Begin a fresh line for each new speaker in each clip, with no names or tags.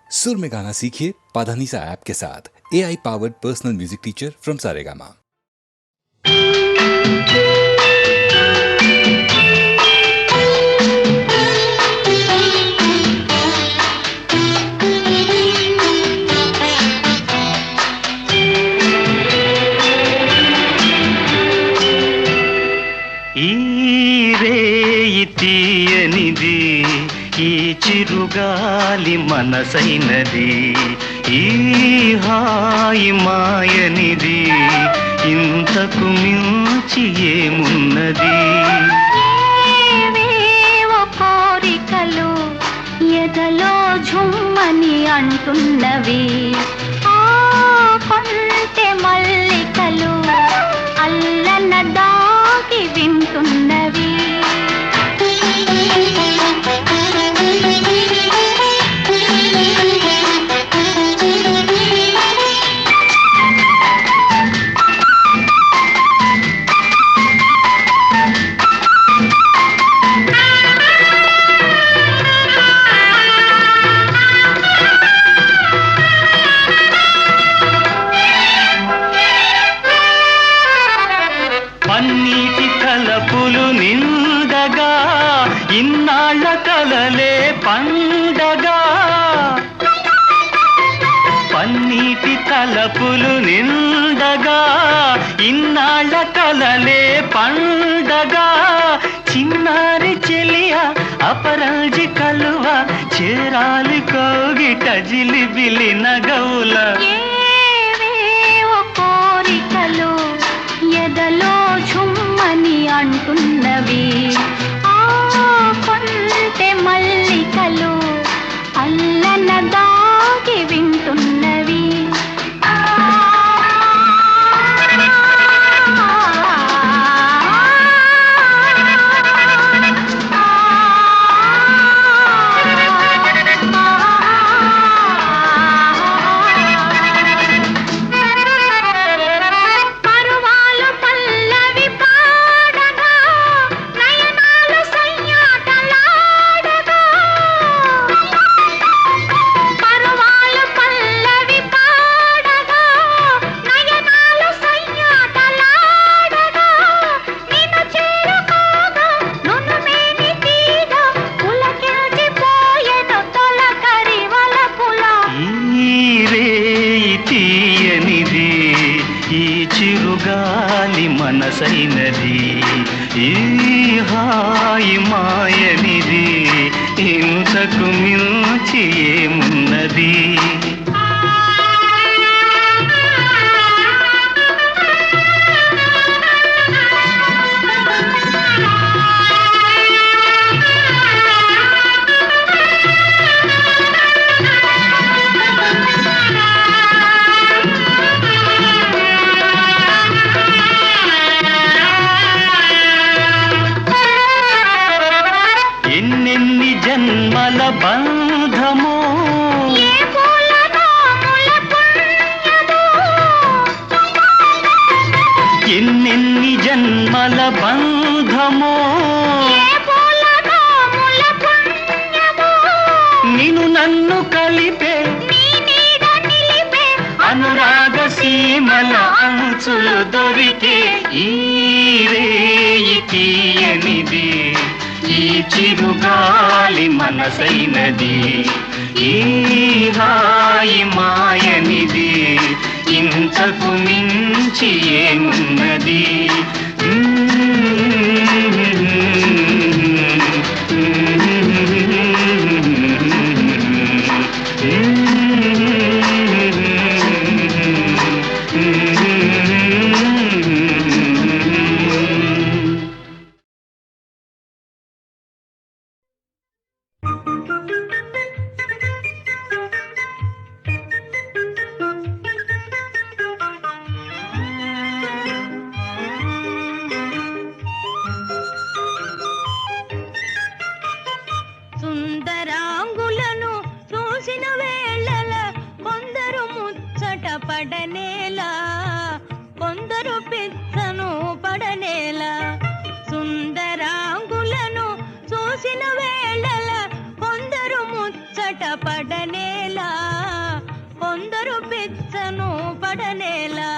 सुर में गाना सीखिए पाधानीसा ऐप के साथ। AI powered personal music teacher from Saregama.
తీయనిది ఈ చిరుగాలి మనసైనది, ఈ హాయి మాయనిది, ఇంతకు మించి ఏమున్నది?
ఏవేవో కోరికలు ఎదలో ఝుమ్మని అంటున్నవి, ఆ కొంటె మల్లికలు అల్లన దాగి వింటున్నవి.
పన్నీటి తలపులు నిండగా ఇన్నాళ్ళ కలలే పండగా, పన్నీటి తలపులు నిండగా ఇన్నాళ్ళ కలలే పండగా, చిన్నారి చెలియ అపరాజి కలువ చేరాలి కోగిట జిలిబిలి నగవుల.
ఏవేవో కోరికలు ఎదలో ఝుమ్మని అంటున్నవి, ఆ కొంటె మల్లికలు అల్లన దాగి వింటున్నవి.
చిరుగాలి మనసైనది, ఈ హాయి మాయనిది, ఇంతకు మించి ఏమున్నది? ఎన్నెన్ని జన్మల బంధమో, ఎన్నెన్ని జన్మల బంధమో, నిన్ను నన్ను కలిపే అనురాగ సీమల అంచులు దొరికే, ఈ రేయి తీయనిది ఈ చిరుగాలి మనసైనది, ఈ హాయి మాయనిది, ఇంతకు మించి ఏమున్నది?
సుందరాంగులను చూసిన వేళల కొందరు ముచ్చట పడనేలా, కొందరు పిచ్చను పడనేలా. సుందరాంగులను చూసిన వేళల కొందరు ముచ్చట ముచ్చట పడనేలా కొందరు పిచ్చను పడనేలా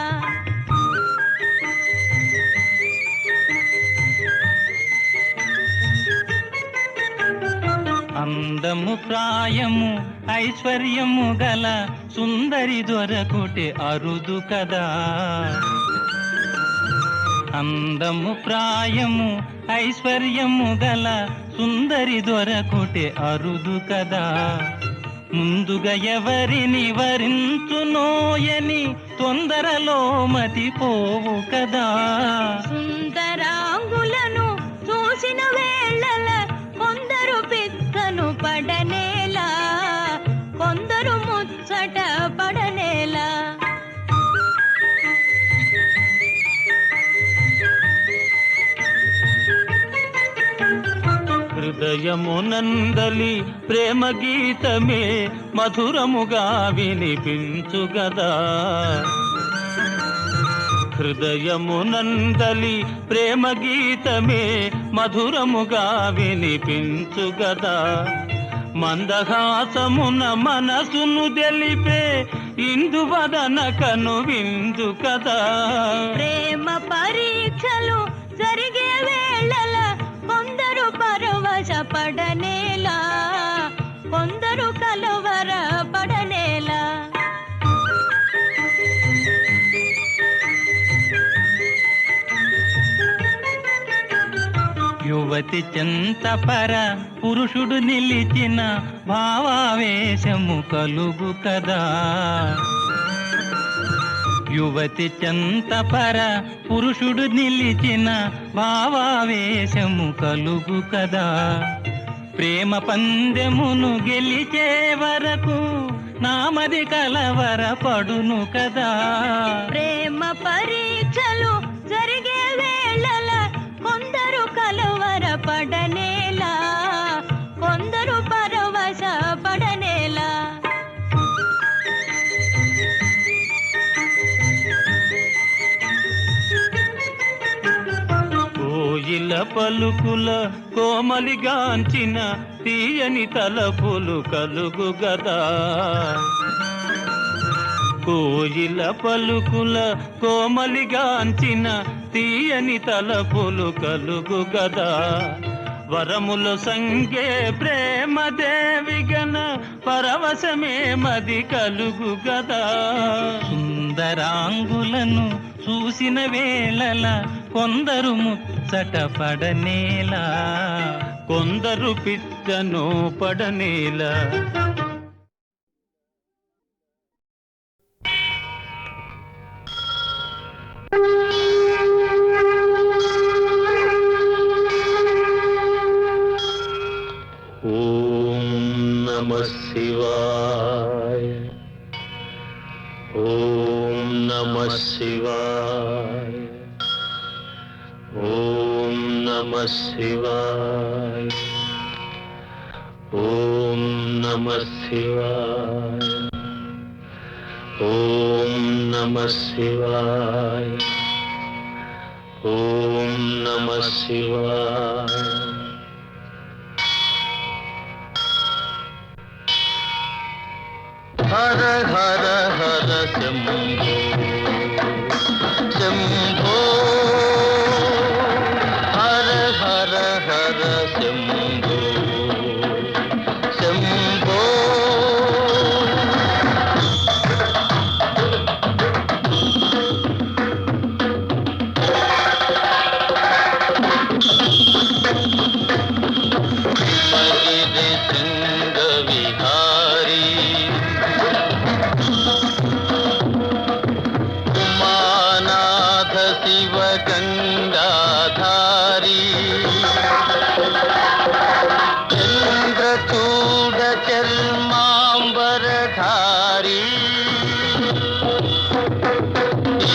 అందము ప్రాయము ఐశ్వర్యము గల సుందరి దొరకుటే అరుదు కదా. అందము ప్రాయము ఐశ్వర్యము గల సుందరి దొరకుటే అరుదు కదా. ముందుగా ఎవరిని వరించునోయని తొందరలో మతిపోవు కదా.
సుందరాంగులను చూసిన వేళల కొందరు పిచ్చను పడనేలా కొందరు ముచ్చట పడనేలా
హృదయమునందలి ప్రేమ గీతమే మధురముగా వినిపించుగదా. హృదయమునందలి ప్రేమ గీతమే మధురముగా వినిపించుగదా. మందహాసమున మనసును తెలిపే ఇందువదన కను విందు కదా.
ప్రేమ పరీక్షలు జరిగే వేళల కొందరు పరవశ పడనేలా కొందరు కలవర పడనేలా
యువతి చెంతపర పురుషుడు నిలిచిన భావావేశము కలుగు కదా. యువతి చెంతపర పురుషుడు నిలిచిన భావావేశము కలుగు కదా. ప్రేమ పందెమును గెలిచే వరకు నామది కలవర పడును కదా.
ప్రేమ పరీక్షలు జరిగే వేళల కొందరు కలవర పడనేలా కొందరు పరవశ పడనేలా
కోయిల పలుకుల కోమలిగాంచిన తీయని తలపులు కలుగు గదా. కోయిల పలుకుల కోమలిగాంచిన తీయని తలపులు కలుగు గదా. వరముల సంగే ప్రేమ దేవిగన పరవశమే మది కలుగు గదా. సుందరాంగులను చూసిన వేళల కొందరు ముచ్చట పడనేలా కొందరు పిచ్చను పడనేలా.
ఓం నమః శివాయ. ఓం నమః శివాయ. ఓం నమః శివాయ. ఓం నమః శివాయ. ఓం నమః శివాయ. ఓం నమః శివాయ. హర హర హర శంభో శంభో. హర హర హర శంభో శంభో. హిమగిరి శృంగ విహారీ ఉమానాథ శివ గంగాధారీ చంద్రచూడ చర్మాంబరధారీ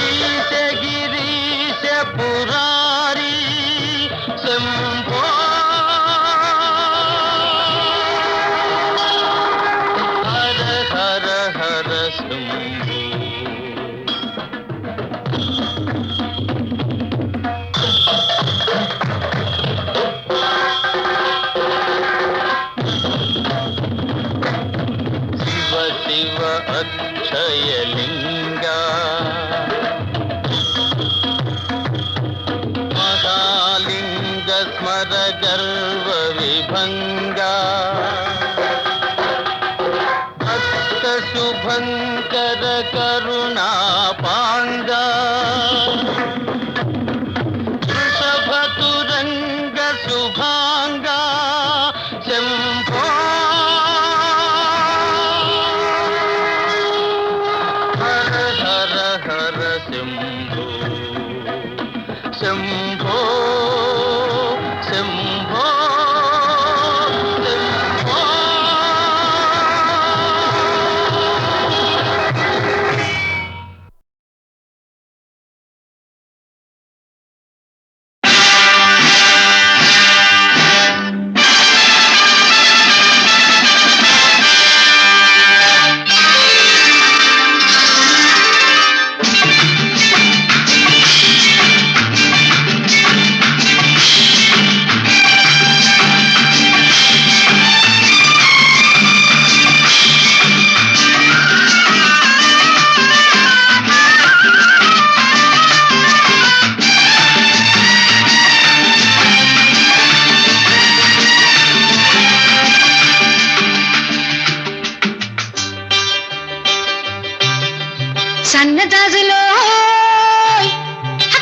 ఈశ గిరీశ పురారీ శంభో. హర హర హర శంభో. శివ అక్షయలింగ మహాలింగ స్మర గర్వ విభంగ భక్త శుభంకర కరుణా పాంగ వృషభతురంగ శుభాంగ శంభో హర హర హర శంభో శంభో శంభో శంభో
సన్నజాజులో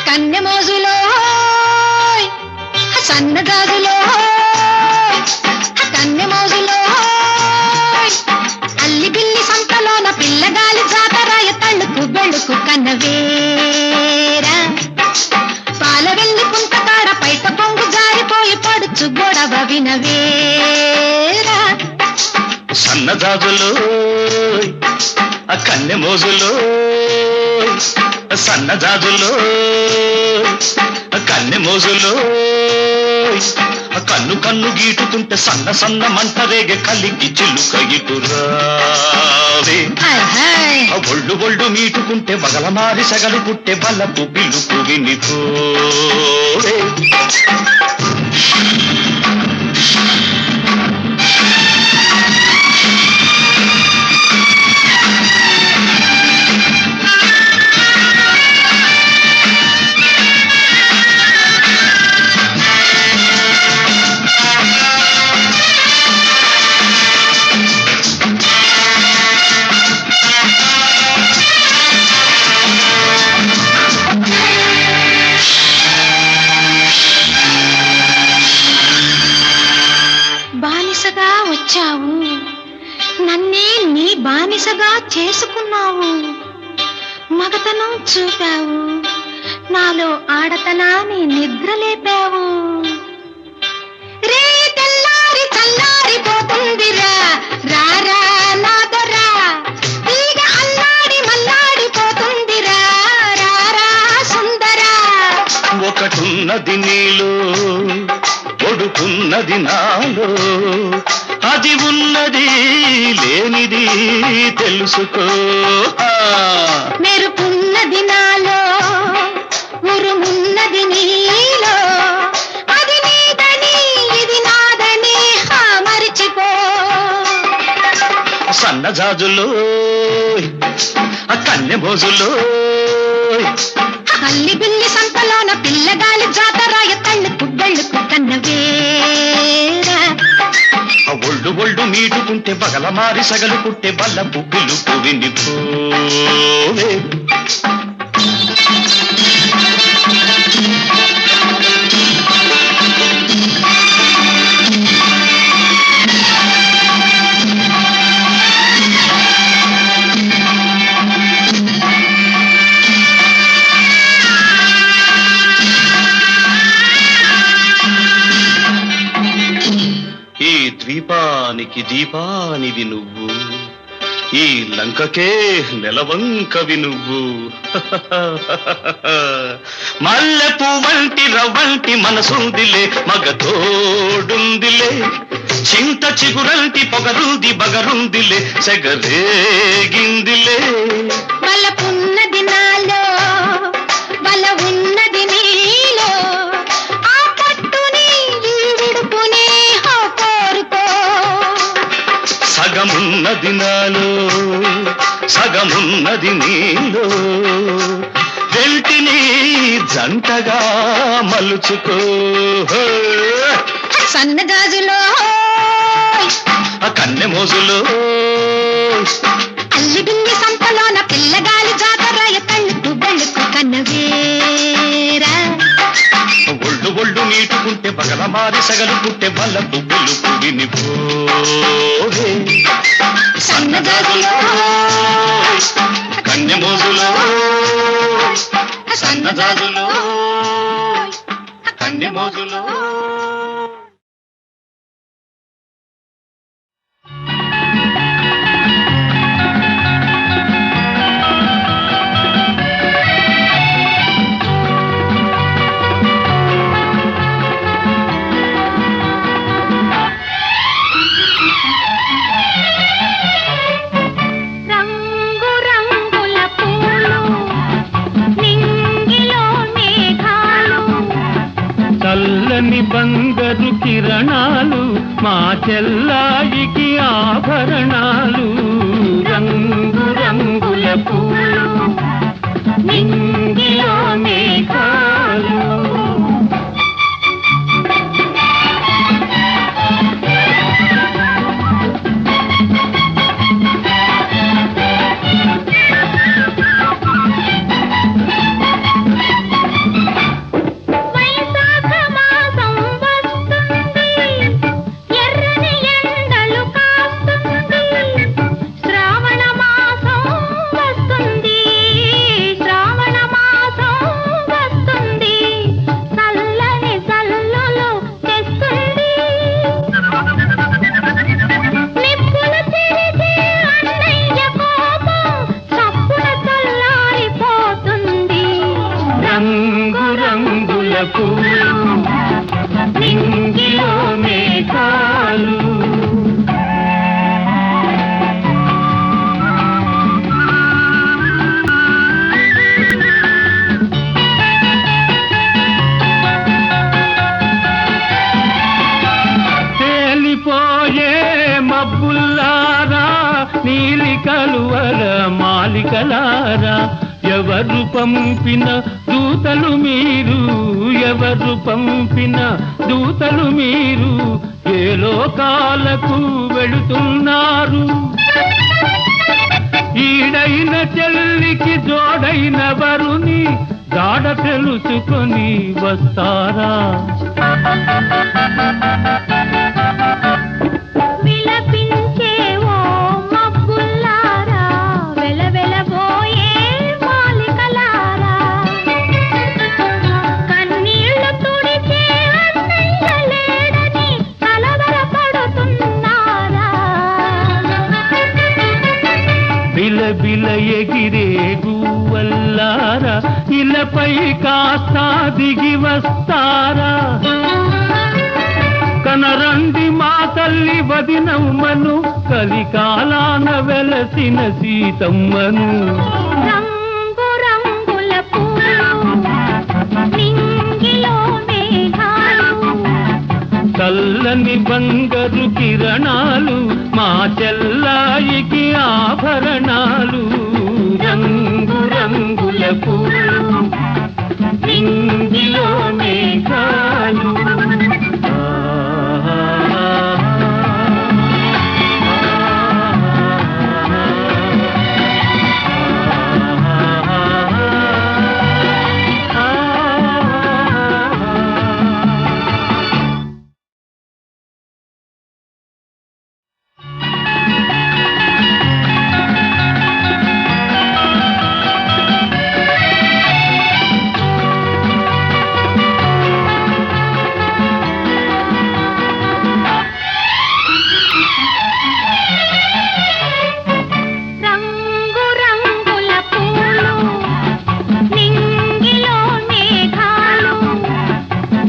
కన్నె మోజులో సన్నజాజులో కన్నె మోజులో అల్లి బిల్లి సంతలోన పిల్లగాలి జాతరాయ తళ్ళుకు బెళ్ళుకు కన్నవేరా పాల వెళ్ళి పుంతకాడ పైట పొంగు జారిపోయి పడుచు గొడవ వినవేరా
సన్నజాజులు ఆ కన్నె మోజులు సన్నజాజులు కన్నె మోజులు కన్ను కన్ను గీటుకుంటే సన్న సన్న మంట రేగే కలిగి చిలుక ఇటురావే ఒళ్ళు ఒళ్ళు మీటుకుంటే బగల మారి సగలు పుట్టే బలపు పిలుపు వినిపోవే
బానిసగా వచ్చావు నన్నే నీ బానిసగా చేసుకున్నావు మగతనం చూపావు నాలో ఆడతనాన్ని నిద్రలేపావు రే తెల్లారి చల్లారిపోతుందిరా రారా నాదరా తీగ అల్లాడి మల్లాడిపోతుందిరా రారా సుందరా
ఒకటున్నది నీలో ఒడుకున్నది నాలో అది ఉన్నది లేనిది తెలుసుకో
మెరుపున్నది నాలో ఉరుమున్నది నీలో అది నీదని ఇది నాదని మరిచిపో
సన్నజాజులు ఆ కన్నె మోజులు
అల్లి బిల్లి సంతలోన పిల్లగాలి జాతరాయ తళ్ళుకు బెళ్ళుకు కన్నవేరా
ఒళ్ళు ఒళ్ళు మీటుకుంటే బగల మారి సగలు పుట్టే బల్లపు పిలుపు వినిపోవే ఈ ద్వీపానికి దీపానివి నువ్వు ఈ లంకకే నెలవంకవి నువ్వు మల్లెపు వంటి రవ్వంటి మనసుందిలే మగ తోడుందిలే చింత చిగురంటి పొగరుంది బగరుందిలే సెగరేగిందిలే
బలపున్నది నాలో బల ఉన్నది నీలో ఆ పట్టుని ఈ విడుపుని కోరుకో
సగమున్నది నాలో సగమున్నది నీలో వెంటిని జంటగా మలుచుకో
సన్నగాజులో
కన్నె మోజులో
అల్లిడిన్ని సంతలోన పిల్లగాలి జాతరాయ తళ్ళుకు బళ్ళుకు కన్నవేరా
ఒళ్ళు ఒళ్ళు నీటుకుంటే బగల మారి సగలు పుట్టే బల్లపు పిలుపు వినిపోవే
సన్నగాజులో
కన్నె మోజులో
సన్నగాజులో
కన్నె మోజులో
చల్లని బంగారు కిరణాలు మా చెల్లాయికి ఆభరణాలు రంగు రంగుల పూలు నింగిలో మేఘాలు నింగిలో మేఘాలు తేలిపోయే మబ్బుల్లారా నీలి కలువల మాలికలారా ఎవరు పంపిన దూతలు మీరు ఎవరు పంపిన దూతలు మీరు ఏ లోకాలకు వెళుతున్నారు ఈడైన చెల్లికి జోడైన వరుని జాడ తెలుసుకొని వస్తారా బిల ఎగిరే గువ్వల్లారా ఇలపై కాస్త దిగి వస్తారా కనరండి మా తల్లి వదినమ్మను కలికాలాన వెలసిన సీతమ్మను
రంగు రంగుల పూలు నింగిలో మేఘాలు
చల్లని బంగారు కిరణాలు మా చెల్లాయికి ఆభరణాలు రంగు రంగుల పూలు నింగిలో మేఘాలు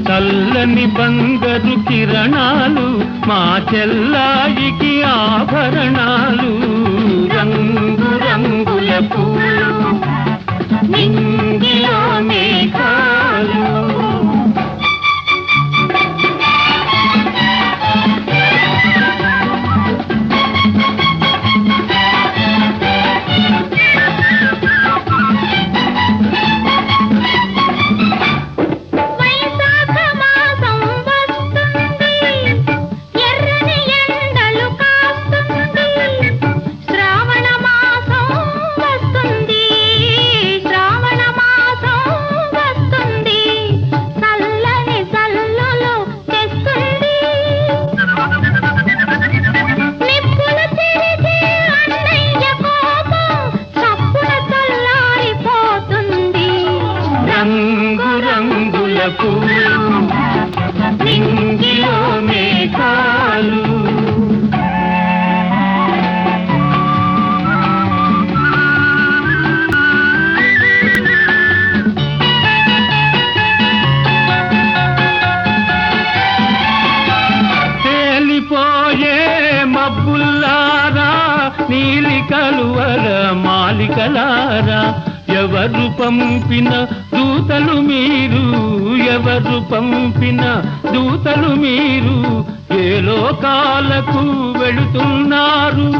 చల్లని బంగారు కిరణాలు మా చెల్లాయికి ఆభరణాలు రంగు రంగుల పూలు నింగిలో మేఘాలు బాలికలారా ఎవరు పంపిన దూతలు మీరు, ఎవరు పంపిన దూతలు మీరు, ఏ లోకాలకు వెళుతున్నారు?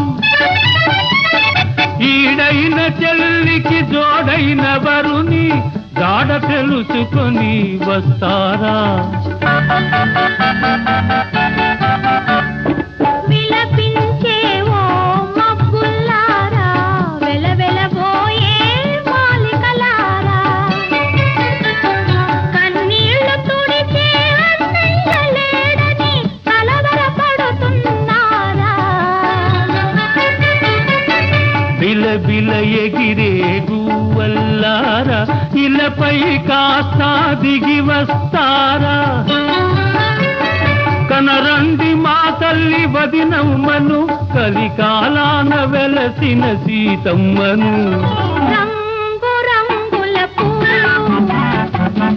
ఈడైన చెల్లికి జోడైన వరుని జాడ తెలుసుకొని వస్తారా?
విలపించే ఓ మబ్బుల్లారా, వెలవెలబోయే మాలికలారా, కన్నీళ్లు తుడిచే అన్నయ్య లేడని కలవరపడుతున్నారా?
బిలబిల ఎగిరే గువ్వల్లారా, ఇలపై కాస్త దిగి వస్తారా? కనరండి మా తల్లి వదినమ్మను, కలికాలాన వెలసిన సీతమ్మను.
రంగు రంగుల పూలు,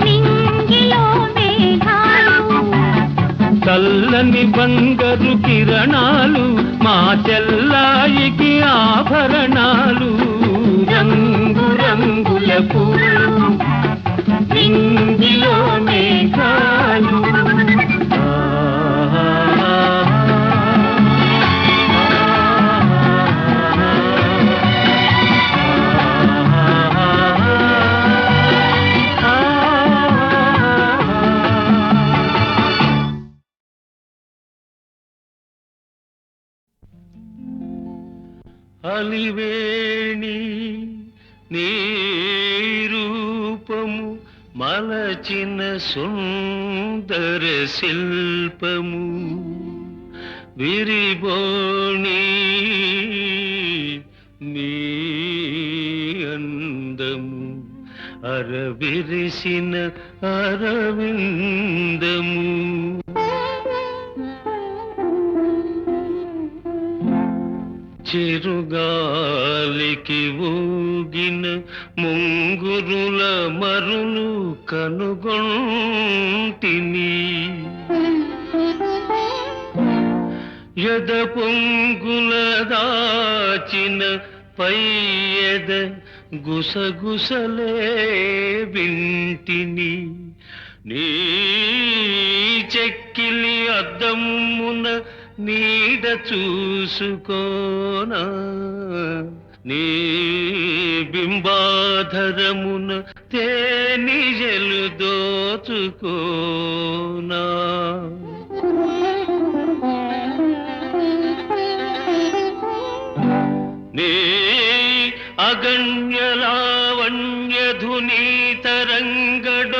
నింగిలో మేఘాలు,
చల్లని బంగారు కిరణాలు, మా చెల్లాయికి ఆభరణాలు. రంగు రంగుల పూలు, నింగిలో మేఘాలు. అలివేణి నీ రూపము మలచిన సుందర శిల్పము, విరిబోణి నీ అందము, అరవిరిసిన అరవిందము. చిరుగాలికి ఊగిన ముంగురుల మరులు కనుగొంటిని, ఎద పొంగుల దాచిన పైయద గుసగుసలే వింటిని. నీ చెక్కిలి అద్దమున నీడ చూసుకోనా, నీ బింబాధరమున తేనిజలు దోచుకోనా. నీ అగణ్య లావణ్య ధుని తరంగడోలలందు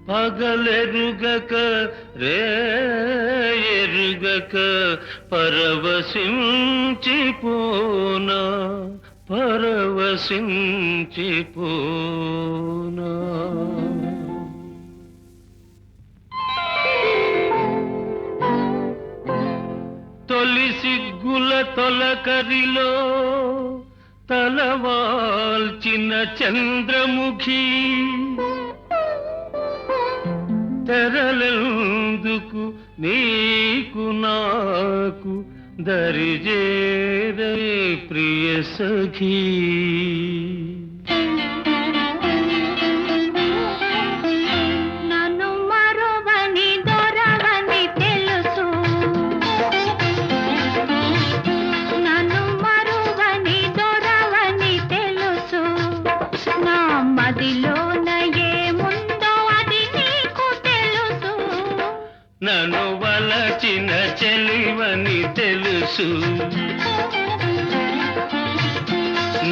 పగలెరుగక రేయెరుగక పరవశించిపోనా, పరవశించిపోనా. తొలి సిగ్గుల తొలకరిలో తలవాల్చిన చంద్రముఖి, తెరలెందుకు నీకు నాకు దరిజేరే ప్రియ సఖీ.
నన్ను మరువని దొరవని తెలుసు, నన్ను మరువని దొరవని తెలుసు, నా మదిలోన ఏముందో అది నీకు తెలుసు.
నన్ను వలచిన చెలివని తెలుసు,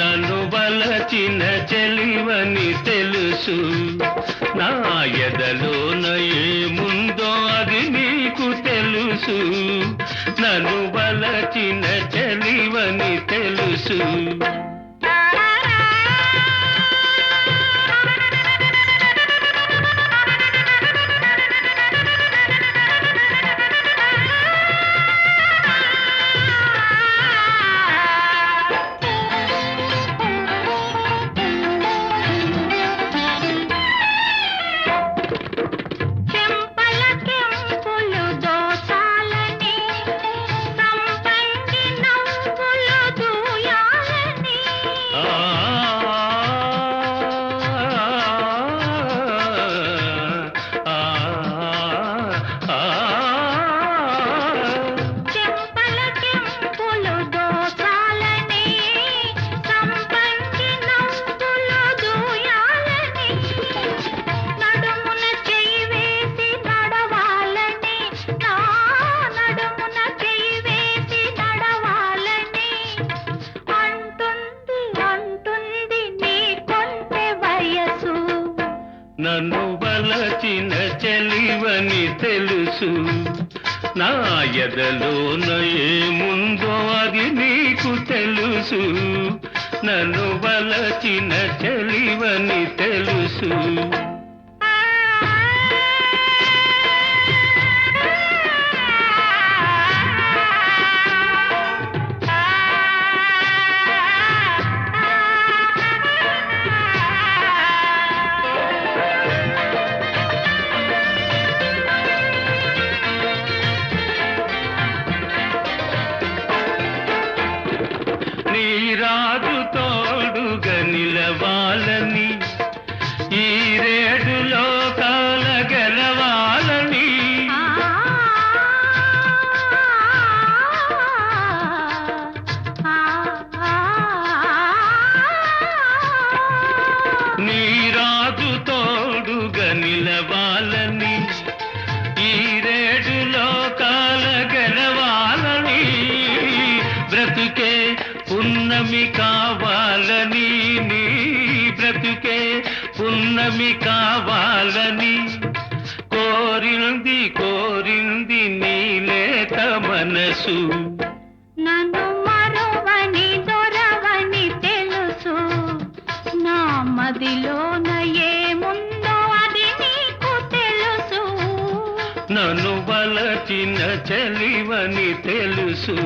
నన్ను వలచిన చెలివని తెలుసు, నా ఎదలోన ఏముందో అది నీకు తెలుసు. నన్ను వలచిన చెలివని తెలుసు.
చెంపల కెంపులు దోచాలని, సంపంగి నవ్వుల
తెలుసు నా ఎదలోన ఏముందో అది నీకు తెలుసు నన్ను వలచిన చెలివని తెలుసు రాజు తోడుగా నిలవాలని ఈ రేడు లోకాల గెలవాలని నీ రాజు తోడుగా నిలవాలని ఈ రేడు లోకాల గెలవాలని బ్రతుకే పున్నమి కావాలని నీ బ్రతుకే పున్నమి కావాలని కోరింది కోరింది నీలేత మనసు
నన్ను మరువని దొరవని తెలుసు నా మదిలోన ఏముందో అది నీకు తెలుసు
నన్ను వలచిన చెలివని తెలుసు